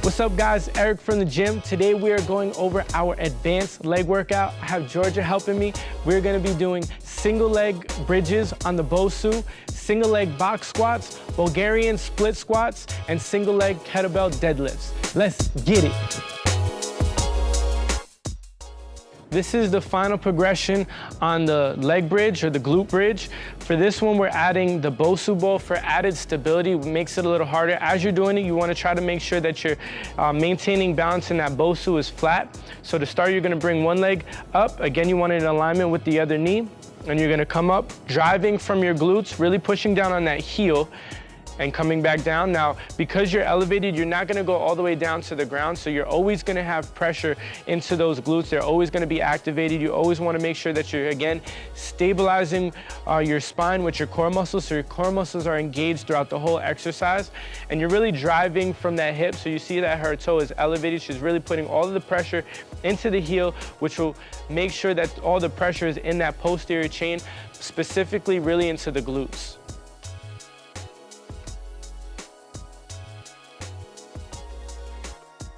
What's up guys, Eric from the gym. Today we are going over our advanced leg workout. I have Georgia helping me. We're gonna be doing single leg bridges on the Bosu, single leg box squats, Bulgarian split squats, and single leg kettlebell deadlifts. Let's get it. This is the final progression on the leg bridge or the glute bridge. For this one, we're adding the Bosu ball for added stability. It makes it a little harder. As you're doing it, you wanna try to make sure that you're maintaining balance and that Bosu is flat. So to start, you're gonna bring one leg up. Again, you want it in alignment with the other knee. And you're gonna come up, driving from your glutes, really pushing down on that heel, and coming back down. Now, because you're elevated, you're not gonna go all the way down to the ground, so you're always gonna have pressure into those glutes. They're always gonna be activated. You always wanna make sure that you're, again, stabilizing your spine with your core muscles, so your core muscles are engaged throughout the whole exercise, and you're really driving from that hip, so you see that her toe is elevated. She's really putting all of the pressure into the heel, which will make sure that all the pressure is in that posterior chain, specifically really into the glutes.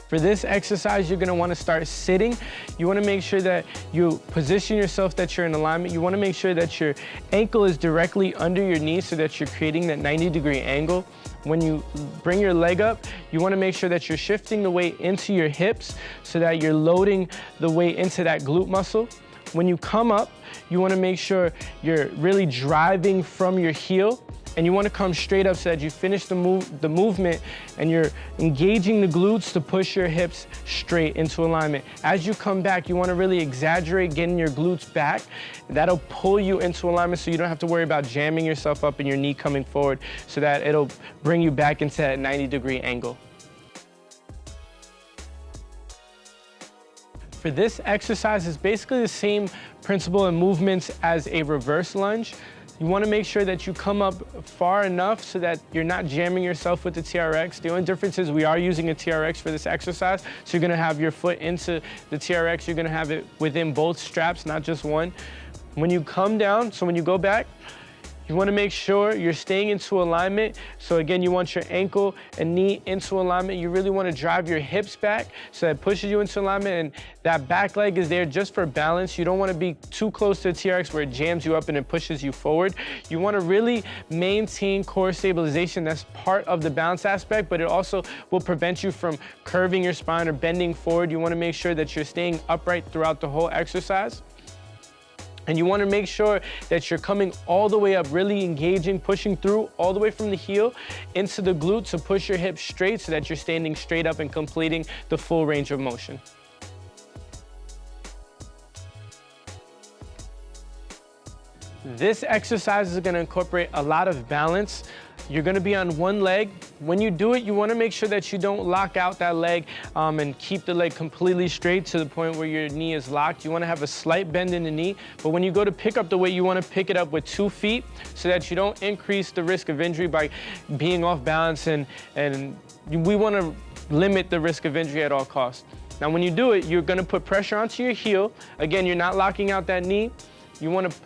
For this exercise, you're gonna wanna start sitting. You wanna make sure that you position yourself that you're in alignment. You wanna make sure that your ankle is directly under your knee so that you're creating that 90-degree angle. When you bring your leg up, you wanna make sure that you're shifting the weight into your hips so that you're loading the weight into that glute muscle. When you come up, you wanna make sure you're really driving from your heel, and you want to come straight up so that you finish the movement and you're engaging the glutes to push your hips straight into alignment. As you come back, you want to really exaggerate getting your glutes back. That'll pull you into alignment so you don't have to worry about jamming yourself up and your knee coming forward, so that it'll bring you back into that 90-degree angle. For this exercise, it's basically the same principle and movements as a reverse lunge. You want to make sure that you come up far enough so that you're not jamming yourself with the TRX. The only difference is we are using a TRX for this exercise, so you're going to have your foot into the TRX. You're going to have it within both straps, not just one. When you come down, so when you go back, you want to make sure you're staying into alignment. So again, you want your ankle and knee into alignment. You really want to drive your hips back so that pushes you into alignment, and that back leg is there just for balance. You don't want to be too close to the TRX where it jams you up and it pushes you forward. You want to really maintain core stabilization. That's part of the balance aspect, but it also will prevent you from curving your spine or bending forward. You want to make sure that you're staying upright throughout the whole exercise. And you want to make sure that you're coming all the way up, really engaging, pushing through all the way from the heel into the glute to push your hips straight so that you're standing straight up and completing the full range of motion. This exercise is going to incorporate a lot of balance. You're going to be on one leg. When you do it, you want to make sure that you don't lock out that leg and keep the leg completely straight to the point where your knee is locked. You want to have a slight bend in the knee, but when you go to pick up the weight, you want to pick it up with 2 feet so that you don't increase the risk of injury by being off balance, and we want to limit the risk of injury at all costs. Now, when you do it, you're going to put pressure onto your heel. Again, you're not locking out that knee. You want to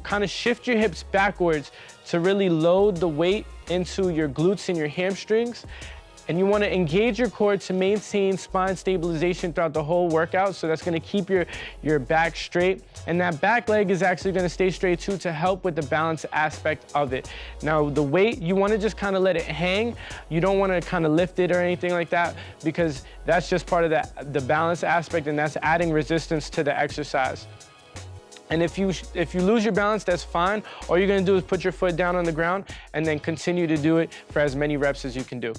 kind of shift your hips backwards to really load the weight into your glutes and your hamstrings. And you want to engage your core to maintain spine stabilization throughout the whole workout. So that's going to keep your back straight. And that back leg is actually going to stay straight too to help with the balance aspect of it. Now, the weight, you want to just kind of let it hang. You don't want to kind of lift it or anything like that, because that's just part of the balance aspect, and that's adding resistance to the exercise. And if you lose your balance, that's fine. All you're gonna do is put your foot down on the ground and then continue to do it for as many reps as you can do.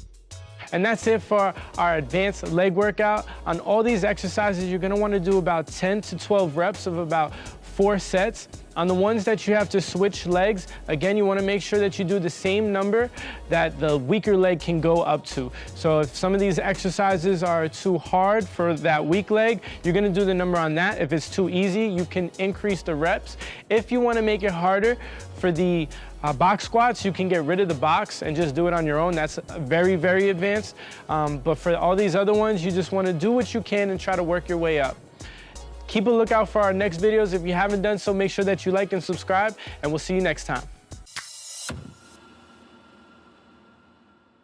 And that's it for our advanced leg workout. On all these exercises, you're gonna wanna do about 10 to 12 reps of about 4 sets. On the ones that you have to switch legs, again, you wanna make sure that you do the same number that the weaker leg can go up to. So if some of these exercises are too hard for that weak leg, you're gonna do the number on that. If it's too easy, you can increase the reps. If you wanna make it harder for the box squats, you can get rid of the box and just do it on your own. That's very, very advanced. But for all these other ones, you just wanna do what you can and try to work your way up. Keep a lookout for our next videos. If you haven't done so, make sure that you like and subscribe, and we'll see you next time.